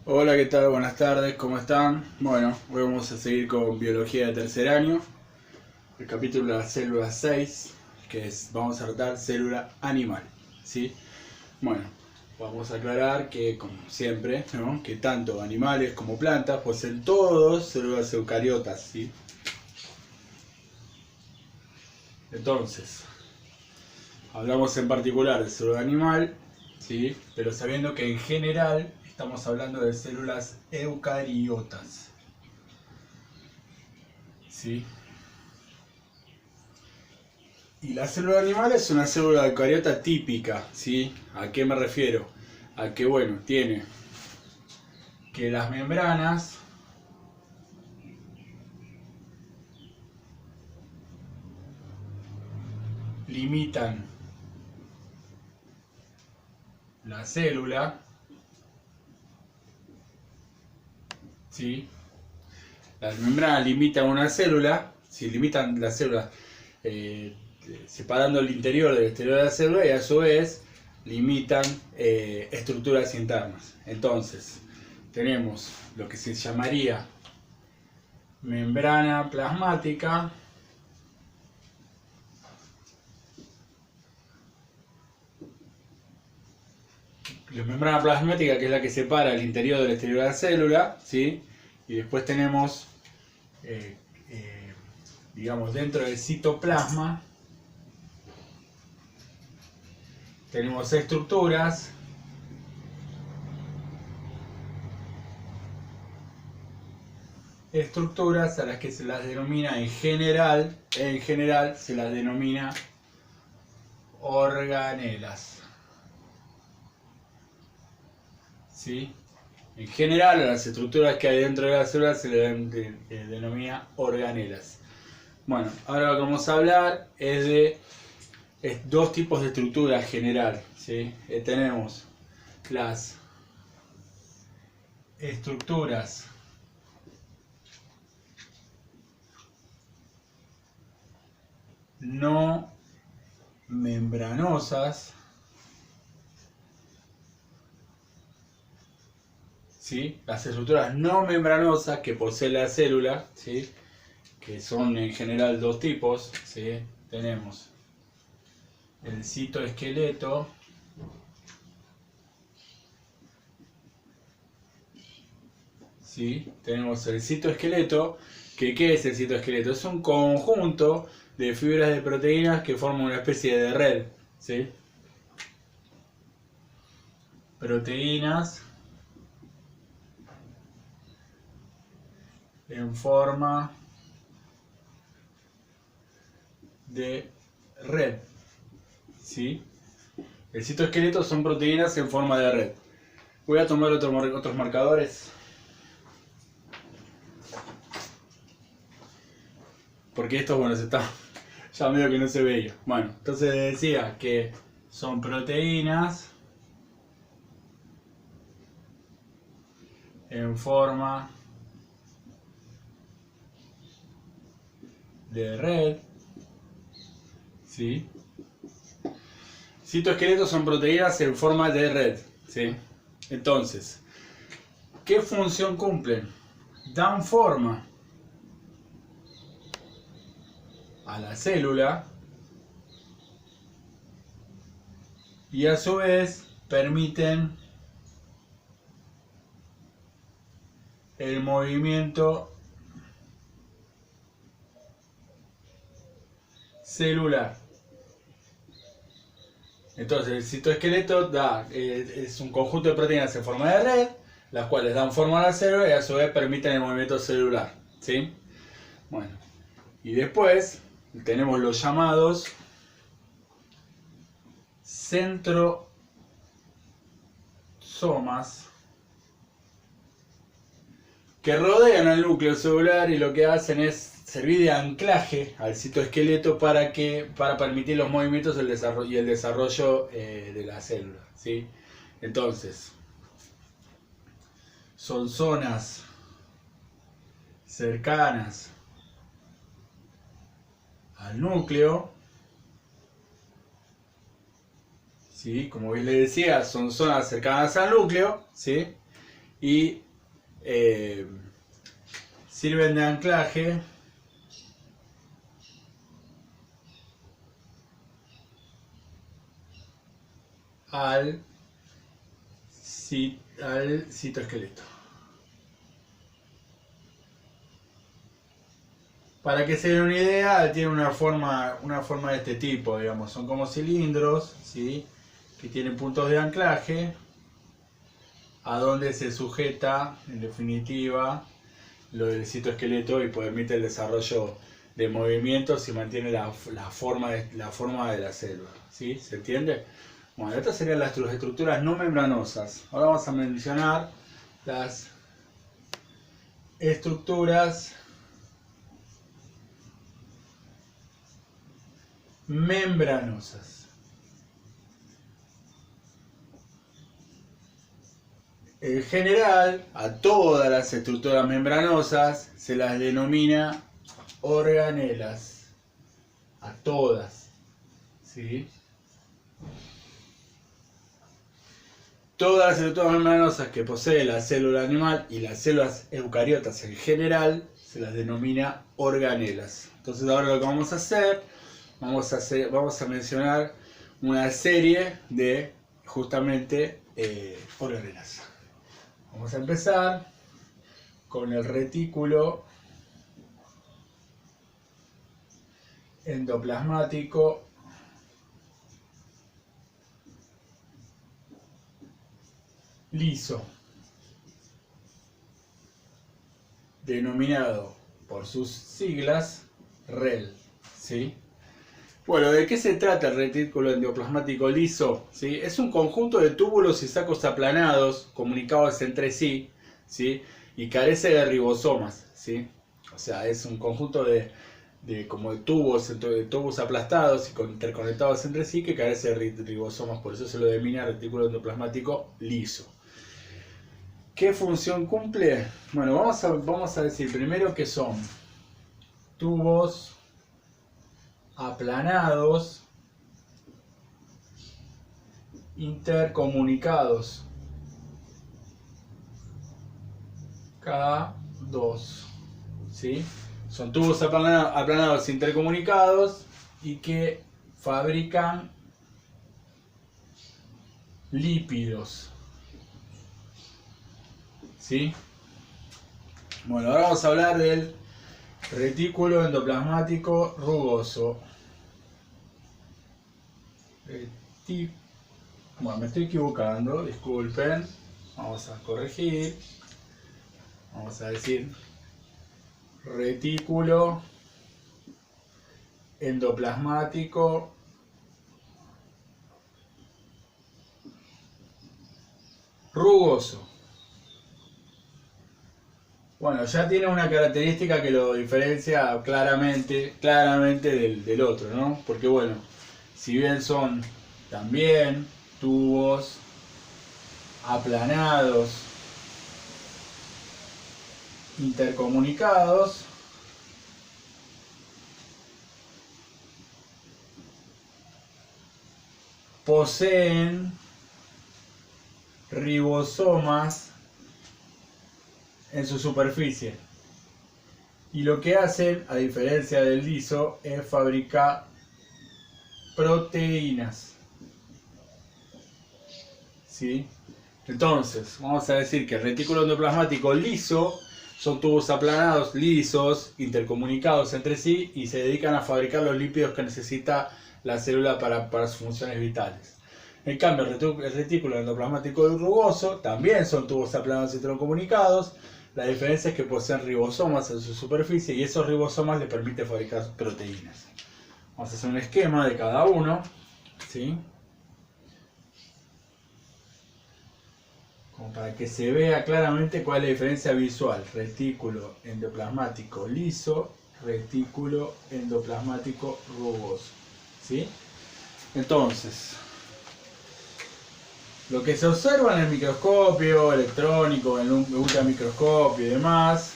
Hola, ¿qué tal? Buenas tardes, ¿cómo están? Bueno, hoy vamos a seguir con biología de tercer año, el capítulo de la célula 6, que es, vamos a tratar célula animal, ¿sí? Bueno, vamos a aclarar que, como siempre, ¿no? Que tanto animales como plantas poseen todos células eucariotas, ¿sí? Entonces, hablamos en particular de célula animal, ¿sí? Pero sabiendo que en general estamos hablando de células eucariotas, ¿sí? Y la célula animal es una célula eucariota típica, ¿sí? ¿A qué me refiero? A que, bueno, tiene que las membranas limitan la célula, ¿sí? Las membranas limitan una célula, si limitan la célula separando el interior del exterior de la célula y a su vez limitan estructuras internas. Entonces, tenemos lo que se llamaría membrana plasmática, la membrana plasmática, que es la que separa el interior del exterior de la célula, ¿sí? Y después tenemos, eh, eh, digamos, dentro del citoplasma, tenemos estructuras a las que se las denomina en general se las denomina organelas, ¿sí? En general, a las estructuras que hay dentro de la célula se le denomina organelas. Bueno, ahora lo que vamos a hablar es de dos tipos de estructura general, ¿sí? Tenemos las estructuras no membranosas, ¿sí? Las estructuras no membranosas que posee la célula, ¿sí? Que son en general dos tipos, ¿sí? Tenemos el citoesqueleto ¿sí? Tenemos el citoesqueleto, que ¿qué es el citoesqueleto? Es un conjunto de fibras de proteínas que forman una especie de red, ¿sí? Proteínas en forma de red, ¿sí? El citoesqueleto son proteínas en forma de red. Voy a tomar otros marcadores, porque esto, bueno, se está ya medio que no se veía. Bueno, entonces decía que son proteínas en forma de red, ¿sí? Citoesqueletos son proteínas en forma de red, ¿sí? Entonces, ¿qué función cumplen? Dan forma a la célula y a su vez permiten el movimiento celular. Entonces el citoesqueleto es un conjunto de proteínas en forma de red, las cuales dan forma a la célula y a su vez permiten el movimiento celular, ¿sí? Bueno, y después tenemos los llamados centrosomas, que rodean al núcleo celular y lo que hacen es servir de anclaje al citoesqueleto para permitir los movimientos y el desarrollo de la célula, ¿sí? Entonces, son zonas cercanas al núcleo, ¿sí? Como bien les decía, son zonas cercanas al núcleo, ¿sí? y sirven de anclaje al citoesqueleto. Para que se den una idea, tiene una forma de este tipo, digamos, son como cilindros, ¿sí? Que tienen puntos de anclaje a donde se sujeta, en definitiva, lo del citoesqueleto y permite el desarrollo de movimientos y mantiene la forma de la célula, ¿sí? ¿Se entiende? Bueno, estas serían las estructuras no membranosas. Ahora vamos a mencionar las estructuras membranosas. En general, a todas las estructuras membranosas se las denomina organelas. A todas, ¿sí? Todas las estructuras membranosas que posee la célula animal y las células eucariotas en general se las denomina organelas. Entonces ahora lo que vamos a hacer, vamos a mencionar una serie de justamente organelas. Vamos a empezar con el retículo endoplasmático liso, denominado por sus siglas REL, ¿sí? Bueno, ¿de qué se trata el retículo endoplasmático liso? ¿Sí? Es un conjunto de túbulos y sacos aplanados comunicados entre sí, ¿sí? Y carece de ribosomas, ¿sí? O sea, es un conjunto de tubos aplastados y interconectados entre sí que carece de ribosomas, por eso se lo denomina retículo endoplasmático liso. ¿Qué función cumple? Bueno, vamos a decir primero que son tubos aplanados intercomunicados K2, ¿sí? Son tubos aplanados intercomunicados y que fabrican lípidos, ¿sí? Bueno, ahora vamos a hablar del retículo endoplasmático rugoso. Bueno, me estoy equivocando, disculpen. Vamos a corregir. Vamos a decir retículo endoplasmático rugoso. Bueno, ya tiene una característica que lo diferencia claramente del otro, ¿no? Porque bueno, si bien son también tubos aplanados intercomunicados, poseen ribosomas en su superficie, y lo que hacen, a diferencia del liso, es fabricar proteínas, ¿sí? Entonces, vamos a decir que el retículo endoplasmático liso son tubos aplanados, lisos, intercomunicados entre sí y se dedican a fabricar los lípidos que necesita la célula para sus funciones vitales. En cambio, el retículo endoplasmático rugoso también son tubos aplanados intercomunicados. La diferencia es que poseen ribosomas en su superficie y esos ribosomas les permiten fabricar proteínas. Vamos a hacer un esquema de cada uno, ¿sí? Como para que se vea claramente cuál es la diferencia visual. Retículo endoplasmático liso, retículo endoplasmático rugoso, ¿sí? Entonces, lo que se observa en el microscopio electrónico, en el ultramicroscopio y demás,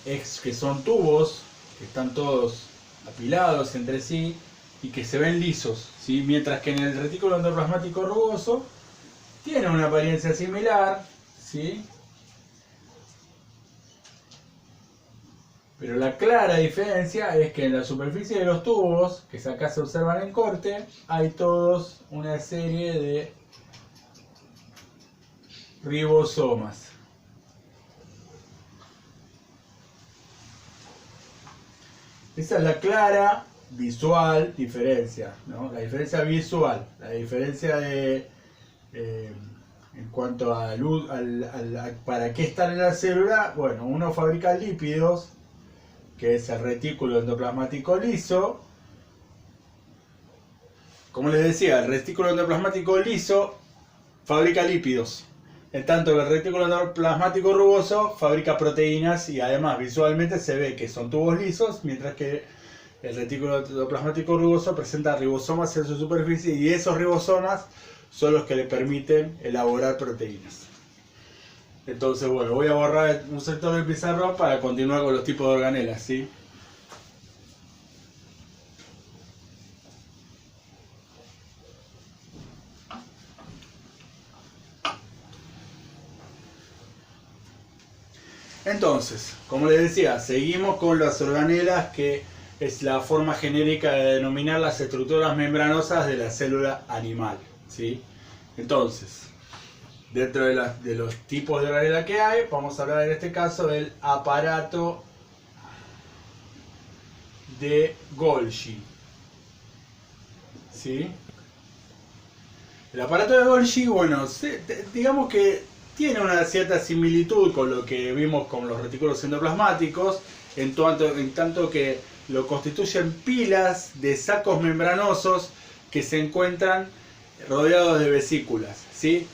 es que son tubos que están todos apilados entre sí y que se ven lisos, ¿sí? Mientras que en el retículo endoplasmático rugoso tiene una apariencia similar, ¿sí? Pero la clara diferencia es que en la superficie de los tubos, que acá se observan en corte, hay todos una serie de ribosomas. Esa es la clara visual diferencia, ¿no? La diferencia visual, la diferencia de en cuanto a luz, para qué están en la célula. Bueno, uno fabrica lípidos, que es el retículo endoplasmático liso. Como les decía, el retículo endoplasmático liso fabrica lípidos, en tanto que el retículo endoplasmático rugoso fabrica proteínas, y además visualmente se ve que son tubos lisos, mientras que el retículo endoplasmático rugoso presenta ribosomas en su superficie, y esos ribosomas son los que le permiten elaborar proteínas. Entonces, bueno, voy a borrar un sector del pizarrón para continuar con los tipos de organelas, ¿sí? Entonces, como les decía, seguimos con las organelas, que es la forma genérica de denominar las estructuras membranosas de la célula animal, ¿sí? Entonces, dentro de los tipos de organela que hay, vamos a hablar en este caso del aparato de Golgi, ¿sí? El aparato de Golgi, bueno, digamos que tiene una cierta similitud con lo que vimos con los retículos endoplasmáticos, en tanto que lo constituyen pilas de sacos membranosos que se encuentran rodeados de vesículas, ¿sí?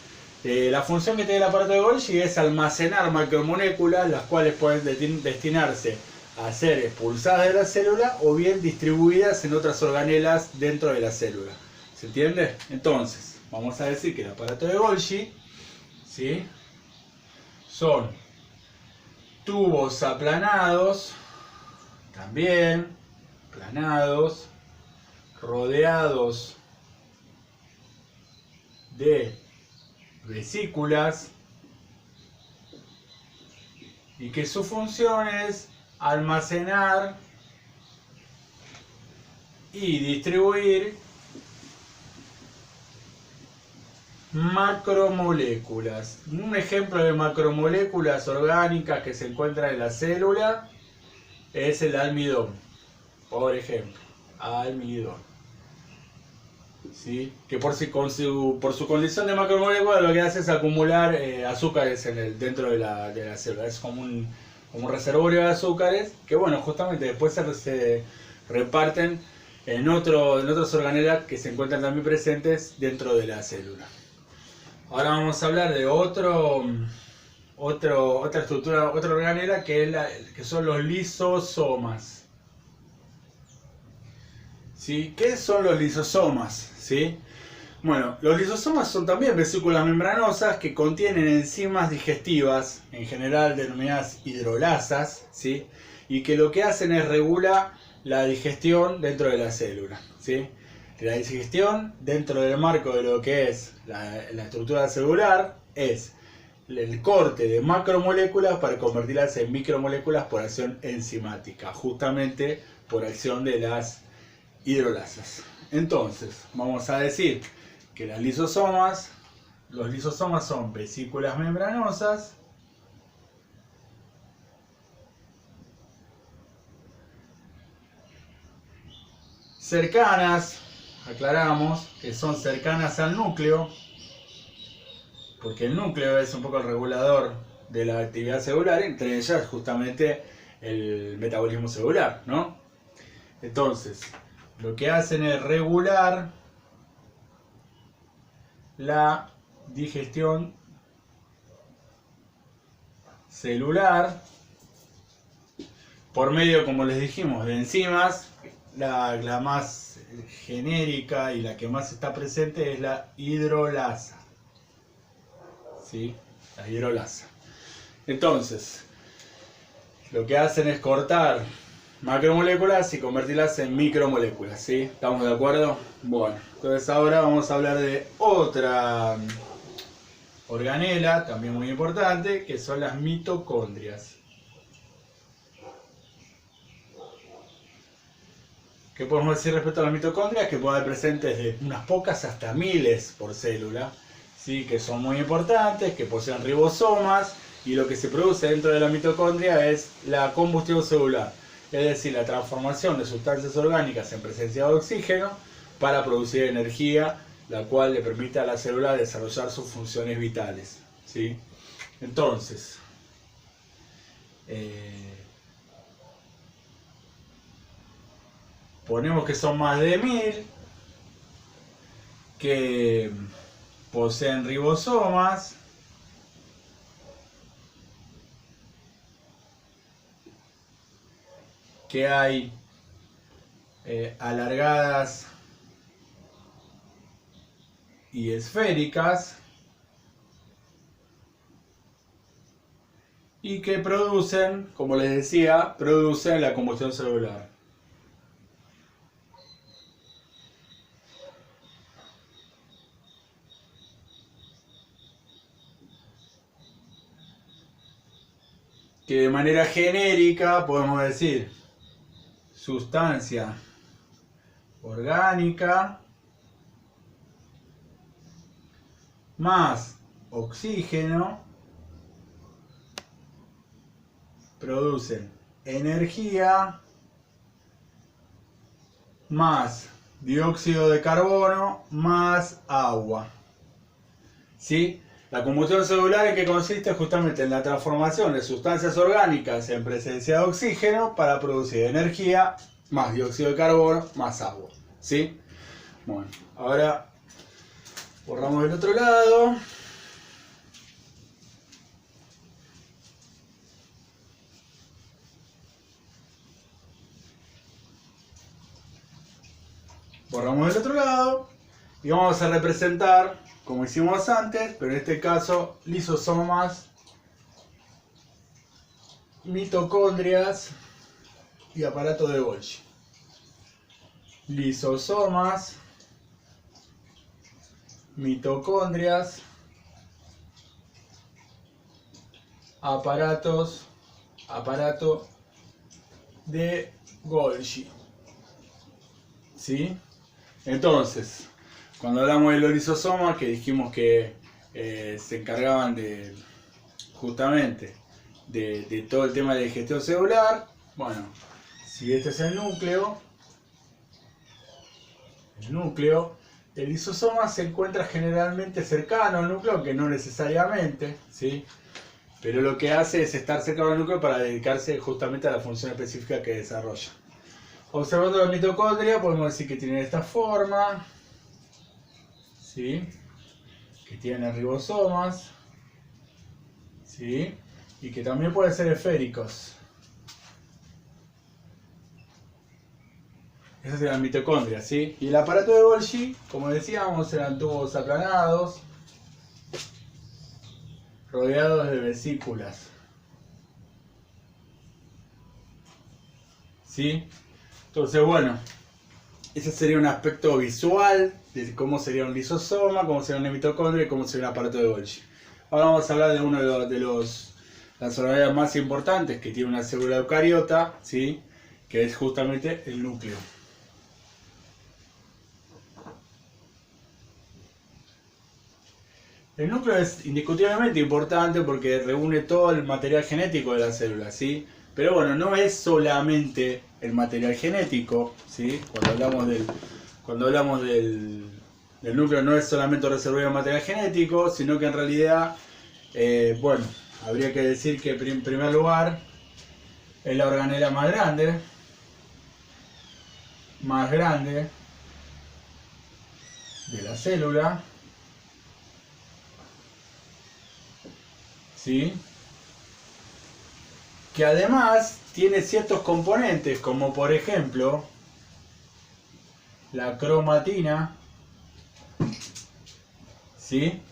La función que tiene el aparato de Golgi es almacenar macromoléculas, las cuales pueden destinarse a ser expulsadas de la célula o bien distribuidas en otras organelas dentro de la célula. ¿Se entiende? Entonces, vamos a decir que el aparato de Golgi, ¿sí?, son tubos aplanados, también planados, rodeados de vesículas, y que su función es almacenar y distribuir macromoléculas. Un ejemplo de macromoléculas orgánicas que se encuentran en la célula es el almidón, por ejemplo, almidón, ¿sí? Que por su condición de macromolécula lo que hace es acumular azúcares dentro de la célula. Es como un reservorio de azúcares que, bueno, justamente después se reparten en otras organelas que se encuentran también presentes dentro de la célula. Ahora vamos a hablar de otra estructura, otra organela, que son los lisosomas. ¿Sí? ¿Qué son los lisosomas? ¿Sí? Bueno, los lisosomas son también vesículas membranosas que contienen enzimas digestivas, en general denominadas hidrolasas, ¿sí?, y que lo que hacen es regular la digestión dentro de la célula, ¿sí? La digestión dentro del marco de lo que es la estructura celular es el corte de macromoléculas para convertirlas en micromoléculas por acción enzimática, justamente por acción de las hidrolasas. Entonces, vamos a decir que los lisosomas son vesículas membranosas cercanas, aclaramos que son cercanas al núcleo, porque el núcleo es un poco el regulador de la actividad celular, entre ellas justamente el metabolismo celular, ¿no? Entonces, lo que hacen es regular la digestión celular por medio, como les dijimos, de enzimas. La más genérica y la que más está presente es la hidrolasa, ¿sí? La hidrolasa. Entonces, lo que hacen es cortar macromoléculas y convertirlas en micromoléculas, ¿sí? ¿Estamos de acuerdo? Bueno, entonces ahora vamos a hablar de otra organela, también muy importante, que son las mitocondrias. ¿Qué podemos decir respecto a las mitocondrias? Que pueden haber presentes de unas pocas hasta miles por célula, ¿sí? Que son muy importantes, que poseen ribosomas, y lo que se produce dentro de la mitocondria es la combustión celular, es decir, la transformación de sustancias orgánicas en presencia de oxígeno para producir energía, la cual le permite a la célula desarrollar sus funciones vitales, ¿sí? Entonces, ponemos que son más de 1000, que poseen ribosomas, que hay alargadas y esféricas, y que producen, como les decía, producen la combustión celular. Que de manera genérica podemos decir sustancia orgánica más oxígeno producen energía más dióxido de carbono más agua. ¿Sí? La combustión celular, ¿en qué consiste? Justamente en la transformación de sustancias orgánicas en presencia de oxígeno para producir energía más dióxido de carbono más agua. ¿Sí? Bueno, ahora borramos el otro lado. Borramos el otro lado y vamos a representar, como hicimos antes, pero en este caso lisosomas, mitocondrias y aparato de Golgi. Lisosomas, mitocondrias, aparato de Golgi. ¿Sí? Entonces, cuando hablamos de los lisosomas, que dijimos que se encargaban de justamente de todo el tema de digestión celular, bueno, si este es el núcleo, el lisosoma se encuentra generalmente cercano al núcleo, aunque no necesariamente, ¿sí? Pero lo que hace es estar cercano al núcleo para dedicarse justamente a la función específica que desarrolla. Observando la mitocondria podemos decir que tienen esta forma, ¿sí? Que tienen ribosomas, ¿sí? Y que también pueden ser esféricos. Esas eran mitocondrias, ¿sí? Y el aparato de Golgi, como decíamos, eran tubos aplanados, rodeados de vesículas, ¿sí? Entonces, bueno, ese sería un aspecto visual de cómo sería un lisosoma, cómo sería una mitocondria y cómo sería un aparato de Golgi. Ahora vamos a hablar de uno de las organellas más importantes que tiene una célula eucariota, ¿sí? Que es justamente el núcleo. El núcleo es indiscutiblemente importante porque reúne todo el material genético de la célula, ¿sí? Pero bueno, no es solamente el material genético, ¿sí? Cuando hablamos del núcleo no es solamente reservar el material genético, sino que en realidad, bueno, habría que decir que en primer lugar es la organela más grande de la célula, ¿sí? Que además tiene ciertos componentes, como por ejemplo la cromatina, ¿sí?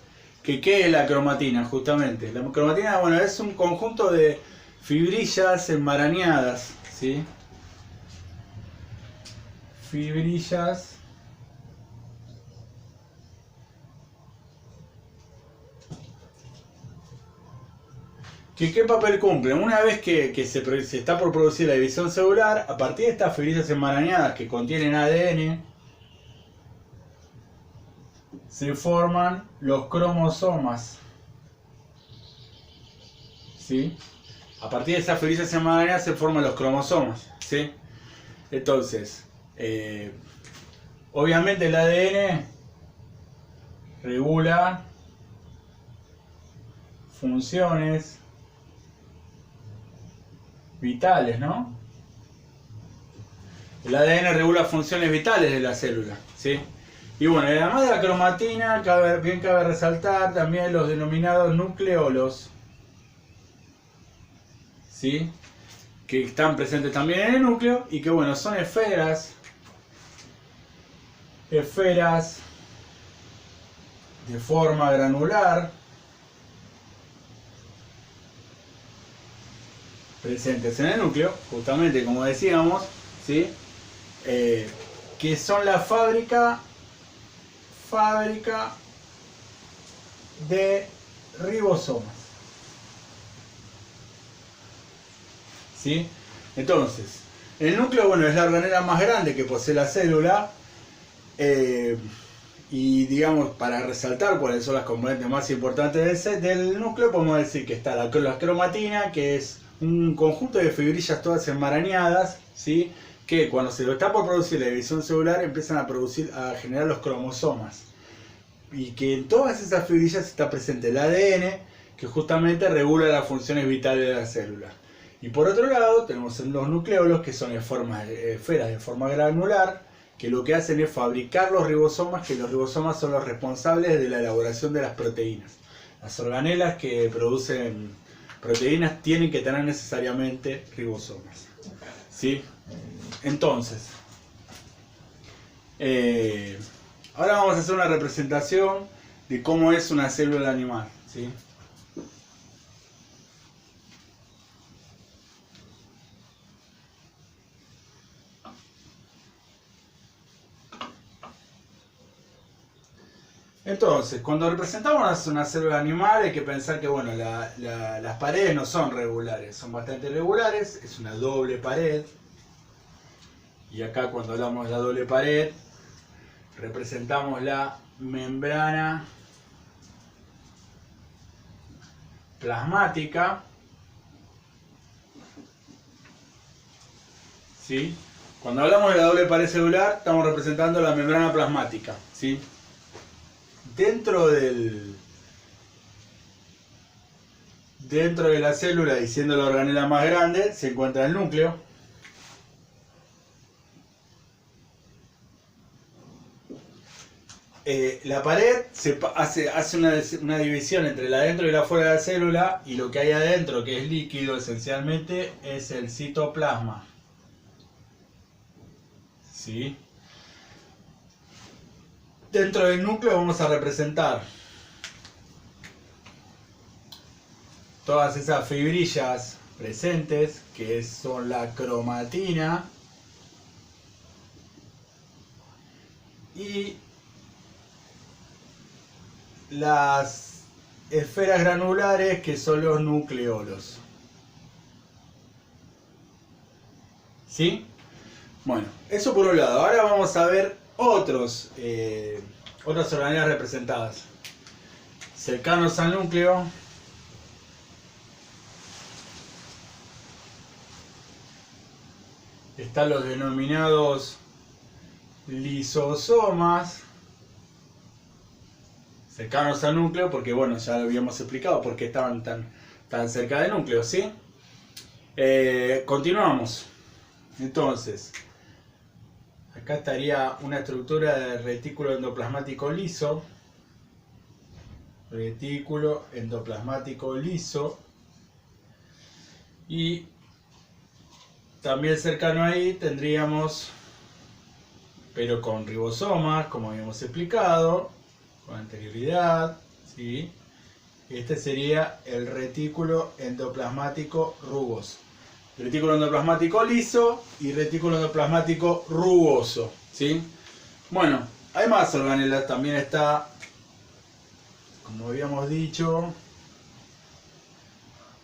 ¿Qué es la cromatina justamente? La cromatina, bueno, es un conjunto de fibrillas enmarañadas, ¿sí? Fibrillas ¿Qué papel cumplen? Una vez que se está por producir la división celular, a partir de estas fibrillas enmarañadas que contienen ADN, se forman los cromosomas. ¿Sí? A partir de esas fibrillas enmarañadas se forman los cromosomas. ¿Sí? Entonces, obviamente el ADN regula funciones vitales, ¿no? El ADN regula funciones vitales de la célula, ¿sí? Y bueno, además de la cromatina, bien cabe resaltar también los denominados nucleolos, ¿sí? Que están presentes también en el núcleo y que bueno, son esferas de forma granular presentes en el núcleo, justamente como decíamos, ¿sí? Que son la fábrica de ribosomas. ¿Sí? Entonces, el núcleo, bueno, es la organela más grande que posee la célula. Y digamos, para resaltar cuáles son las componentes más importantes del núcleo, podemos decir que está la cromatina, que es un conjunto de fibrillas todas enmarañadas, ¿sí? Que cuando se lo está por producir la división celular empiezan a generar los cromosomas. Y que en todas esas fibrillas está presente el ADN, que justamente regula las funciones vitales de la célula. Y por otro lado tenemos los nucleolos, que son esferas de forma granular, que lo que hacen es fabricar los ribosomas, que los ribosomas son los responsables de la elaboración de las proteínas. Las organelas que producen proteínas tienen que tener necesariamente ribosomas. ¿Sí? Entonces, ahora vamos a hacer una representación de cómo es una célula animal. ¿Sí? Entonces, cuando representamos una célula animal hay que pensar que bueno, las paredes no son regulares, son bastante irregulares, es una doble pared. Y acá cuando hablamos de la doble pared, representamos la membrana plasmática. ¿Sí? Cuando hablamos de la doble pared celular, estamos representando la membrana plasmática. ¿Sí? Dentro de la célula, y siendo la organela más grande, se encuentra el núcleo. La pared hace una división entre la adentro y la fuera de la célula, y lo que hay adentro, que es líquido esencialmente, es el citoplasma. ¿Sí? Dentro del núcleo vamos a representar todas esas fibrillas presentes, que son la cromatina, y las esferas granulares, que son los nucleolos. ¿Sí? Bueno, eso por un lado. Ahora vamos a ver otras organelas representadas. Cercanos al núcleo están los denominados lisosomas. Cercanos al núcleo porque, bueno, ya lo habíamos explicado por qué estaban tan cerca del núcleo, ¿sí? Continuamos. Entonces, acá estaría una estructura de retículo endoplasmático liso. Retículo endoplasmático liso. Y también cercano ahí tendríamos, pero con ribosomas, como habíamos explicado con anterioridad, ¿sí? Este sería el retículo endoplasmático rugoso. Retículo endoplasmático liso y retículo endoplasmático rugoso, ¿sí? Bueno, hay más organelas, también está, como habíamos dicho,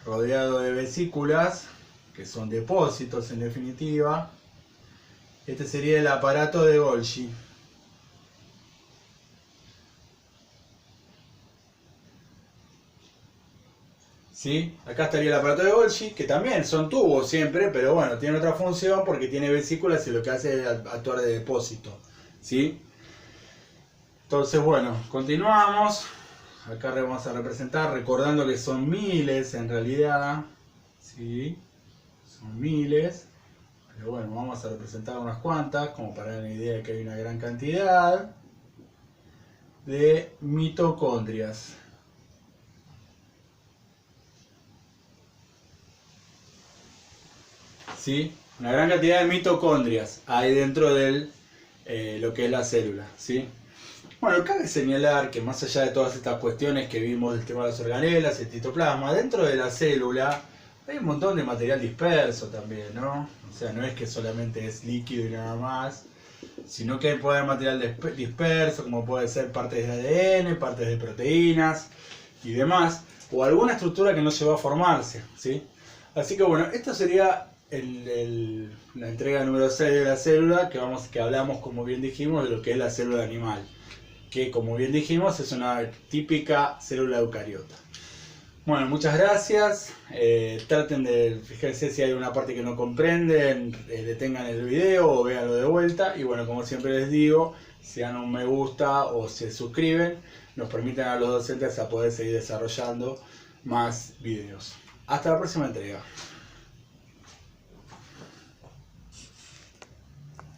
rodeado de vesículas, que son depósitos en definitiva. Este sería el aparato de Golgi. ¿Sí? Acá estaría el aparato de Golgi, que también son tubos siempre, pero bueno, tiene otra función porque tiene vesículas y lo que hace es actuar de depósito. ¿Sí? Entonces, bueno, continuamos. Acá vamos a representar, recordando que son miles en realidad. ¿Sí? Son miles. Pero bueno, vamos a representar unas cuantas, como para dar una idea de que hay una gran cantidad de mitocondrias. ¿Sí? Una gran cantidad de mitocondrias hay dentro de lo que es la célula. ¿Sí? Bueno, cabe señalar que más allá de todas estas cuestiones que vimos del tema de las organelas, el citoplasma, dentro de la célula hay un montón de material disperso también, ¿no? O sea, no es que solamente es líquido y nada más, sino que puede haber material disperso, como puede ser partes de ADN, partes de proteínas y demás, o alguna estructura que no llegó a formarse, ¿sí? Así que bueno, esto sería la entrega número 6 de la célula, que hablamos, como bien dijimos, de lo que es la célula animal, que como bien dijimos es una típica célula eucariota. Bueno, muchas gracias. Traten de fijarse si hay una parte que no comprenden, detengan el video o véanlo de vuelta. Y bueno, como siempre les digo, si dan un me gusta o se suscriben, nos permiten a los docentes a poder seguir desarrollando más videos. Hasta la próxima entrega.